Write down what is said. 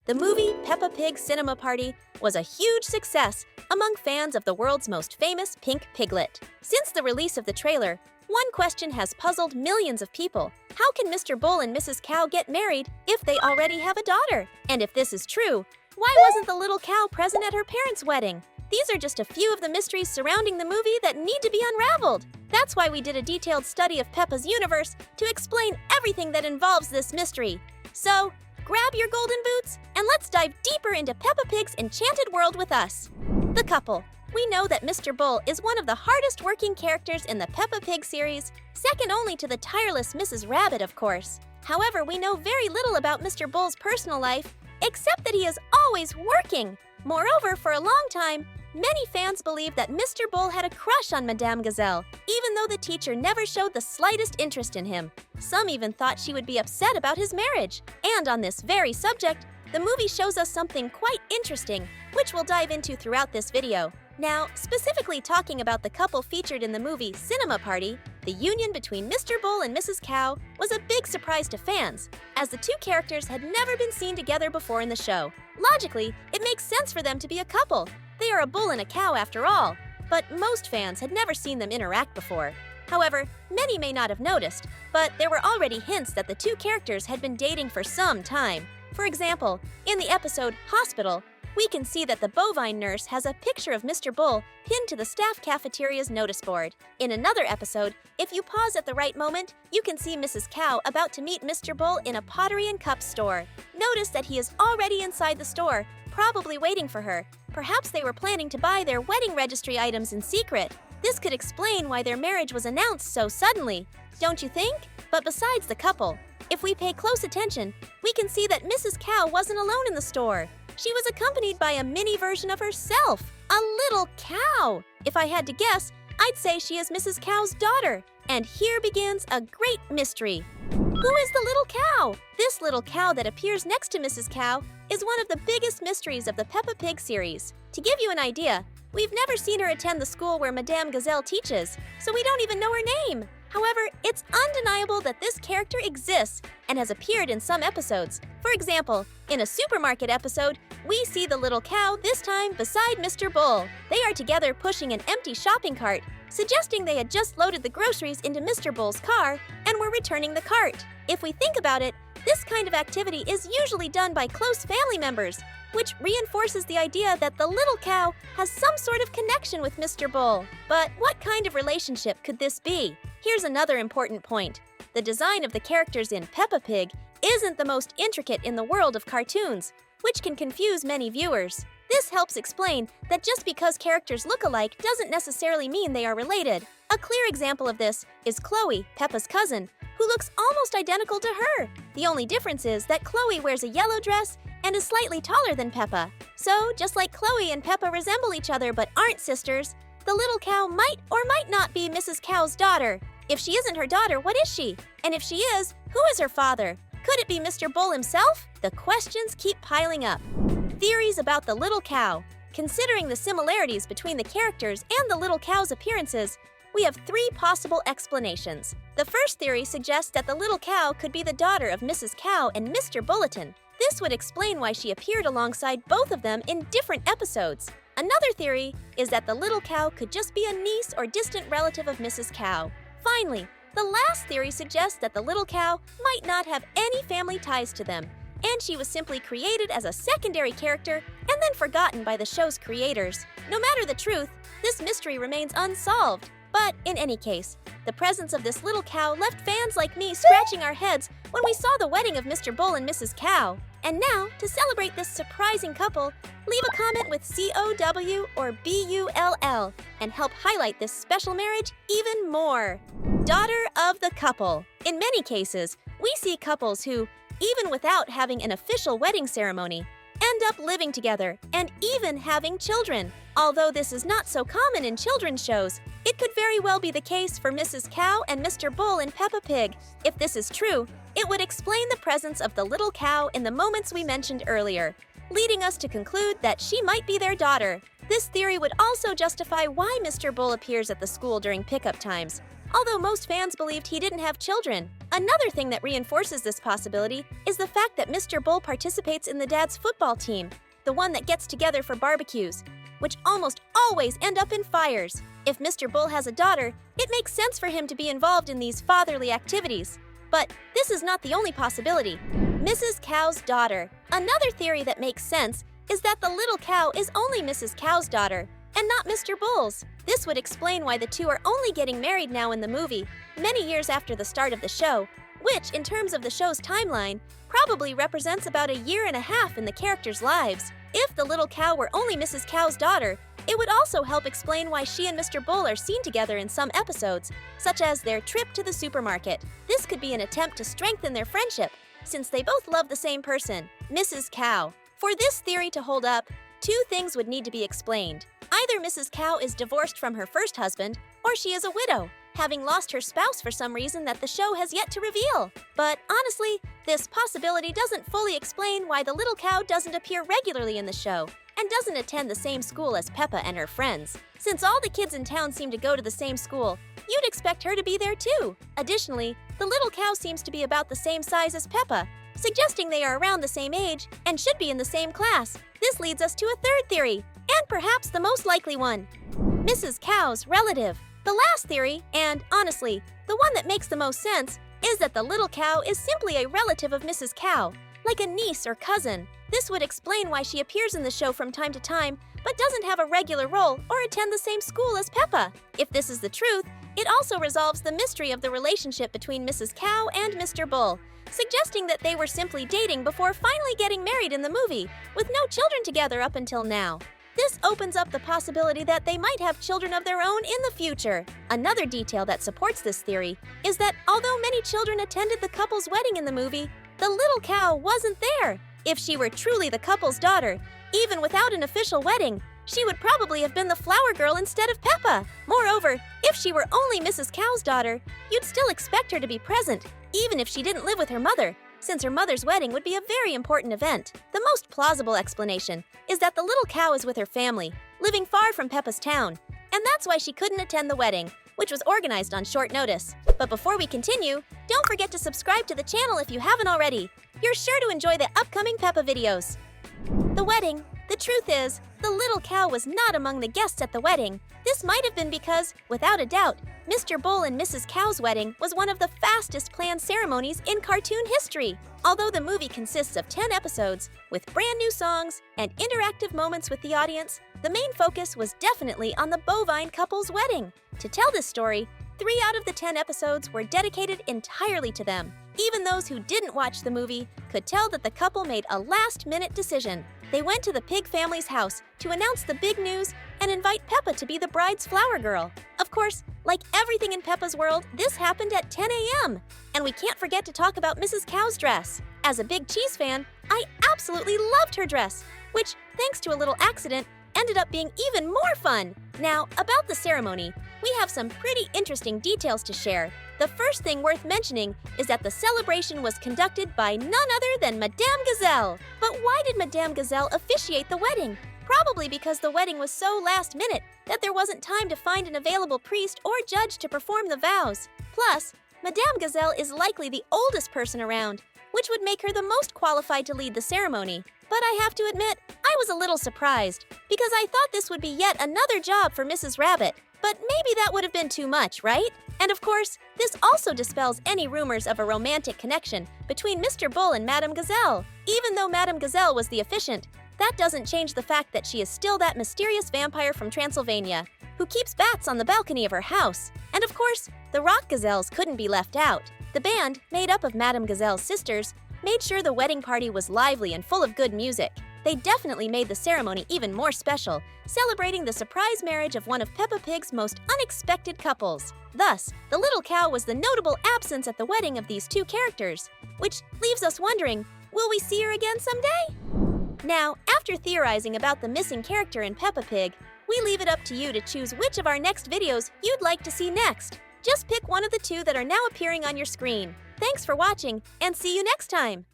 The movie Peppa Pig Cinema Party was a huge success among fans of the world's most famous pink piglet. Since the release of the trailer, one question has puzzled millions of people. How can Mr. Bull and Mrs. Cow get married if they already have a daughter? And if this is true, why wasn't the little cow present at her parents' wedding? These are just a few of the mysteries surrounding the movie that need to be unraveled. That's why we did a detailed study of Peppa's universe to explain everything that involves this mystery. So, grab your golden boots and let's dive deeper into Peppa Pig's enchanted world with us. The couple. We know that Mr. Bull is one of the hardest working characters in the Peppa Pig series, second only to the tireless Mrs. Rabbit, of course. However, we know very little about Mr. Bull's personal life, except that he is always working. Moreover, for a long time, many fans believed that Mr. Bull had a crush on Madame Gazelle, even though the teacher never showed the slightest interest in him. Some even thought she would be upset about his marriage. And on this very subject, the movie shows us something quite interesting, which we'll dive into throughout this video. Now, specifically talking about the couple featured in the movie Cinema Party, the union between Mr. Bull and Mrs. Cow was a big surprise to fans, as the two characters had never been seen together before in the show. Logically, it makes sense for them to be a couple. They are a bull and a cow after all, but most fans had never seen them interact before. However, many may not have noticed, but there were already hints that the two characters had been dating for some time. For example, in the episode Hospital, we can see that the bovine nurse has a picture of Mr. Bull pinned to the staff cafeteria's notice board. In another episode, if you pause at the right moment, you can see Mrs. Cow about to meet Mr. Bull in a pottery and cup store. Notice that he is already inside the store, probably waiting for her. Perhaps they were planning to buy their wedding registry items in secret. This could explain why their marriage was announced so suddenly, don't you think? But besides the couple, if we pay close attention, we can see that Mrs. Cow wasn't alone in the store. She was accompanied by a mini version of herself, a little cow. If I had to guess, I'd say she is Mrs. Cow's daughter. And here begins a great mystery. Who is the little cow? This little cow that appears next to Mrs. Cow is one of the biggest mysteries of the Peppa Pig series. To give you an idea, we've never seen her attend the school where Madame Gazelle teaches, so we don't even know her name. However, it's undeniable that this character exists and has appeared in some episodes. For example, in a supermarket episode, we see the little cow, this time beside Mr. Bull. They are together pushing an empty shopping cart, suggesting they had just loaded the groceries into Mr. Bull's car and were returning the cart. If we think about it, this kind of activity is usually done by close family members, which reinforces the idea that the little cow has some sort of connection with Mr. Bull. But what kind of relationship could this be? Here's another important point. The design of the characters in Peppa Pig isn't the most intricate in the world of cartoons, which can confuse many viewers. This helps explain that just because characters look alike doesn't necessarily mean they are related. A clear example of this is Chloe, Peppa's cousin, who looks almost identical to her. The only difference is that Chloe wears a yellow dress and is slightly taller than Peppa. So, just like Chloe and Peppa resemble each other but aren't sisters, the little cow might or might not be Mrs. Cow's daughter. If she isn't her daughter, what is she? And if she is, who is her father? Could it be Mr. Bull himself? The questions keep piling up. Theories about the little cow. Considering the similarities between the characters and the little cow's appearances, we have three possible explanations. The first theory suggests that the little cow could be the daughter of Mrs. Cow and Mr. Bulletin. This would explain why she appeared alongside both of them in different episodes. Another theory is that the little cow could just be a niece or distant relative of Mrs. Cow. Finally, the last theory suggests that the little cow might not have any family ties to them, and she was simply created as a secondary character and then forgotten by the show's creators. No matter the truth, this mystery remains unsolved. But in any case, the presence of this little cow left fans like me scratching our heads when we saw the wedding of Mr. Bull and Mrs. Cow. And now, to celebrate this surprising couple, leave a comment with COW or BULL and help highlight this special marriage even more. Daughter of the couple. In many cases, we see couples who, even without having an official wedding ceremony, end up living together and even having children. Although this is not so common in children's shows, it could very well be the case for Mrs. Cow and Mr. Bull in Peppa Pig. If this is true, it would explain the presence of the little cow in the moments we mentioned earlier, leading us to conclude that she might be their daughter. This theory would also justify why Mr. Bull appears at the school during pickup times, although most fans believed he didn't have children. Another thing that reinforces this possibility is the fact that Mr. Bull participates in the dad's football team, the one that gets together for barbecues, which almost always end up in fires. If Mr. Bull has a daughter, it makes sense for him to be involved in these fatherly activities. But this is not the only possibility. Mrs. Cow's daughter. Another theory that makes sense is that the little cow is only Mrs. Cow's daughter, and not Mr. Bull's. This would explain why the two are only getting married now in the movie, many years after the start of the show, which, in terms of the show's timeline, probably represents about a year and a half in the characters' lives. If the little cow were only Mrs. Cow's daughter, it would also help explain why she and Mr. Bull are seen together in some episodes, such as their trip to the supermarket. This could be an attempt to strengthen their friendship, since they both love the same person, Mrs. Cow. For this theory to hold up, two things would need to be explained. Either Mrs. Cow is divorced from her first husband, or she is a widow, having lost her spouse for some reason that the show has yet to reveal. But honestly, this possibility doesn't fully explain why the little cow doesn't appear regularly in the show and doesn't attend the same school as Peppa and her friends. Since all the kids in town seem to go to the same school, you'd expect her to be there too. Additionally, the little cow seems to be about the same size as Peppa, suggesting they are around the same age and should be in the same class. This leads us to a third theory, and perhaps the most likely one: Mrs. Cow's relative. The last theory, and honestly, the one that makes the most sense, is that the little cow is simply a relative of Mrs. Cow, like a niece or cousin. This would explain why she appears in the show from time to time, but doesn't have a regular role or attend the same school as Peppa. If this is the truth, it also resolves the mystery of the relationship between Mrs. Cow and Mr. Bull, suggesting that they were simply dating before finally getting married in the movie, with no children together up until now. This opens up the possibility that they might have children of their own in the future. Another detail that supports this theory is that although many children attended the couple's wedding in the movie, the little cow wasn't there. If she were truly the couple's daughter, even without an official wedding, she would probably have been the flower girl instead of Peppa. Moreover, if she were only Mrs. Cow's daughter, you'd still expect her to be present, even if she didn't live with her mother, since her mother's wedding would be a very important event. The most plausible explanation is that the little cow is with her family, living far from Peppa's town, and that's why she couldn't attend the wedding, which was organized on short notice. But before we continue, don't forget to subscribe to the channel if you haven't already. You're sure to enjoy the upcoming Peppa videos. The wedding. The truth is, the little cow was not among the guests at the wedding. This might have been because, without a doubt, Mr. Bull and Mrs. Cow's wedding was one of the fastest planned ceremonies in cartoon history. Although the movie consists of 10 episodes, with brand new songs and interactive moments with the audience, the main focus was definitely on the bovine couple's wedding. To tell this story, 3 out of the 10 episodes were dedicated entirely to them. Even those who didn't watch the movie could tell that the couple made a last-minute decision. They went to the pig family's house to announce the big news and invite Peppa to be the bride's flower girl. Of course, like everything in Peppa's world, this happened at 10 a.m. And we can't forget to talk about Mrs. Cow's dress. As a big cheese fan, I absolutely loved her dress, which, thanks to a little accident, ended up being even more fun. Now, about the ceremony, we have some pretty interesting details to share. The first thing worth mentioning is that the celebration was conducted by none other than Madame Gazelle. But why did Madame Gazelle officiate the wedding? Probably because the wedding was so last minute that there wasn't time to find an available priest or judge to perform the vows. Plus, Madame Gazelle is likely the oldest person around, which would make her the most qualified to lead the ceremony. But I have to admit, I was a little surprised, because I thought this would be yet another job for Mrs. Rabbit. But maybe that would have been too much, right? And of course, this also dispels any rumors of a romantic connection between Mr. Bull and Madame Gazelle. Even though Madame Gazelle was the officiant, that doesn't change the fact that she is still that mysterious vampire from Transylvania, who keeps bats on the balcony of her house. And of course, the rock gazelles couldn't be left out. The band, made up of Madame Gazelle's sisters, made sure the wedding party was lively and full of good music. They definitely made the ceremony even more special, celebrating the surprise marriage of one of Peppa Pig's most unexpected couples. Thus, the little cow was the notable absence at the wedding of these two characters, which leaves us wondering, will we see her again someday? Now, after theorizing about the missing character in Peppa Pig, we leave it up to you to choose which of our next videos you'd like to see next. Just pick one of the two that are now appearing on your screen. Thanks for watching, and see you next time!